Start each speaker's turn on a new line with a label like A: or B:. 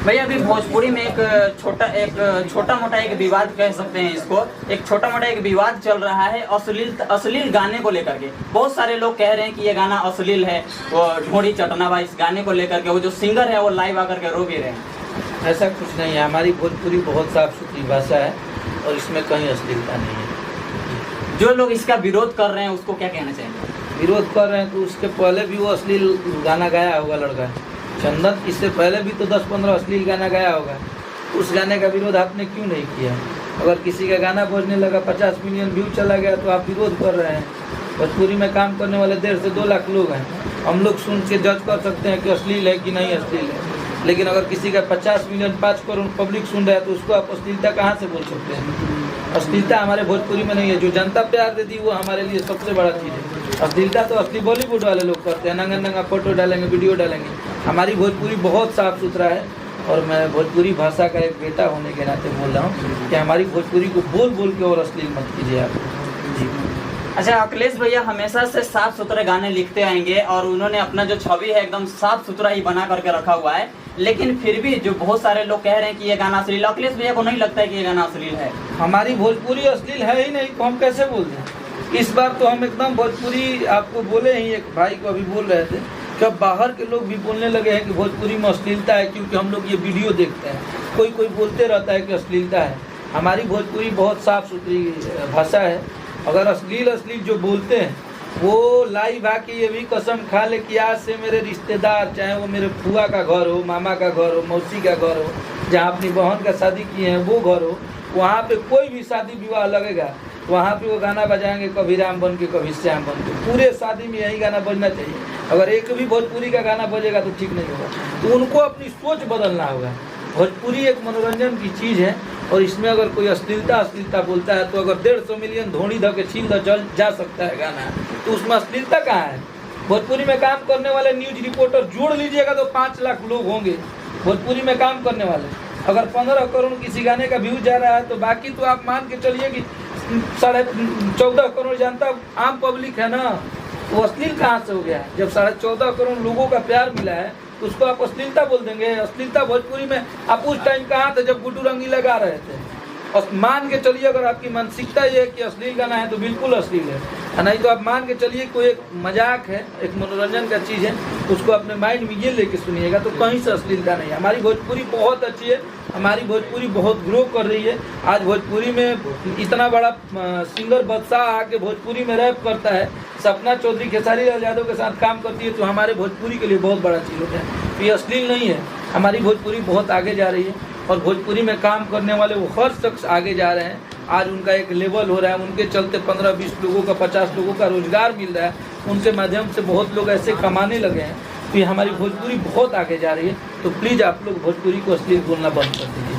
A: भैया अभी भोजपुरी में एक छोटा मोटा एक विवाद कह सकते हैं इसको, एक छोटा मोटा एक विवाद चल रहा है अश्लील गाने को लेकर के। बहुत सारे लोग कह रहे हैं कि ये गाना अश्लील है, वो ढोड़ी चटनावा इस गाने को लेकर के। वो जो सिंगर है वो लाइव आकर के रो भी रहे हैं।
B: ऐसा कुछ नहीं है, हमारी भोजपुरी बहुत साफ सुथरी भाषा है और इसमें कहीं अश्लीलता नहीं है।
A: जो लोग इसका विरोध कर रहे हैं उसको क्या कहना चाहेंगे?
B: विरोध कर रहे हैं तो उसके पहले भी वो अश्लील गाना गाया होगा लड़का चंदन, इससे पहले भी तो 10-15 अश्लील गाना गाया होगा। उस गाने का विरोध आपने क्यों नहीं किया? अगर किसी का गाना बजने लगा 50 मिलियन व्यू चला गया तो आप विरोध कर रहे हैं। भोजपुरी में काम करने वाले 1.5 से 2 लाख लोग हैं, हम लोग सुन के जज कर सकते हैं कि अश्लील है कि नहीं अश्लील है। लेकिन अगर किसी का 50 मिलियन 5 करोड़ पब्लिक सुन रहा है तो उसको आप अश्लीलता कहाँ से बोल सकते हैं? अश्लीलता हमारे भोजपुरी में नहीं है। जो जनता प्यार देती है वो हमारे लिए सबसे बड़ा चीज़ है। अश्लीलता तो असली बॉलीवुड वाले लोग करते हैं, नंगा नंगा फोटो डालेंगे, वीडियो डालेंगे। हमारी भोजपुरी बहुत साफ सुथरा है और मैं भोजपुरी भाषा का एक बेटा होने के नाते बोल रहा हूँ कि हमारी भोजपुरी को बोल बोल के और अश्लील मत कीजिए आप जी।
A: अच्छा, अखिलेश भैया हमेशा से साफ सुथरे गाने लिखते आएंगे और उन्होंने अपना जो छवि है एकदम साफ सुथरा ही बना करके रखा हुआ है, लेकिन फिर भी जो बहुत सारे लोग कह रहे हैं कि ये गाना अश्लील, अखिलेश भैया को नहीं लगता है कि ये गाना अश्लील है?
B: हमारी भोजपुरी अश्लील है ही नहीं तो हम कैसे बोल दें? इस बार तो हम एकदम भोजपुरी आपको बोले ही, एक भाई को अभी बोल रहे थे कि अब बाहर के लोग भी बोलने लगे हैं कि भोजपुरी में अश्लीलता है, क्योंकि हम लोग ये वीडियो देखते हैं। कोई बोलते रहता है कि अश्लीलता है। हमारी भोजपुरी बहुत साफ सुथरी भाषा है। अगर अश्लील जो बोलते हैं वो लाइव आके ये भी कसम खा ले कि आज से मेरे रिश्तेदार, चाहे वो मेरे फुआ का घर हो, मामा का घर हो, मौसी का घर हो, जहाँ अपनी बहन का शादी किए हैं वो घर हो, वहाँ पे कोई भी शादी विवाह लगेगा वहाँ पे वो गाना बजाएंगे, कभी राम बन के कभी श्याम बन के। पूरे शादी में यही गाना बजना चाहिए। अगर एक भी भोजपुरी का गाना बजेगा तो ठीक नहीं होगा। तो उनको अपनी सोच बदलना होगा। भोजपुरी एक मनोरंजन की चीज़ है और इसमें अगर कोई अश्लीलता बोलता है तो अगर 150 मिलियन धोनी धके छील जल जा सकता है गाना, तो उसमें अश्लीलता कहाँ है? भोजपुरी में काम करने वाले न्यूज रिपोर्टर जोड़ लीजिएगा तो 5 लाख लोग होंगे भोजपुरी में काम करने वाले। अगर 15 करोड़ किसी गाने का व्यू जा रहा है तो बाकी तो आप मान के चलिए कि 14.5 करोड़ जनता आम पब्लिक है ना, तो अश्लील कहाँ से हो गया? जब 14.5 करोड़ लोगों का प्यार मिला है तो उसको आप अश्लीलता बोल देंगे? अश्लीलता भोजपुरी में आप उस टाइम कहाँ थे जब गुड्डू रंगीला गा रहे थे? और मान के चलिए अगर आपकी मानसिकता ये है कि अश्लील गाना है तो बिल्कुल अश्लील है, नहीं तो आप मान के चलिए कोई एक मजाक है, एक मनोरंजन का चीज़ है, उसको अपने माइंड में ये लेके सुनिएगा तो कहीं से अश्लीलता नहीं है। हमारी भोजपुरी बहुत अच्छी है, हमारी भोजपुरी बहुत ग्रो कर रही है। आज भोजपुरी में इतना बड़ा सिंगर बादशाह आके भोजपुरी में रैप करता है, सपना चौधरी खेसारी लाल यादव के साथ काम करती है, तो हमारे भोजपुरी के लिए बहुत बड़ा चीज़ होता है। तो ये अश्लील नहीं है। हमारी भोजपुरी बहुत आगे जा रही है और भोजपुरी में काम करने वाले वो हर शख्स आगे जा रहे हैं। आज उनका एक लेवल हो रहा है, उनके चलते 15-20 लोगों का 50 लोगों का रोजगार मिल रहा है, उनके माध्यम से बहुत लोग ऐसे कमाने लगे हैं। तो ये हमारी भोजपुरी बहुत आगे जा रही है। तो प्लीज़ आप लोग भोजपुरी को अश्लील बोलना बंद कर दीजिए।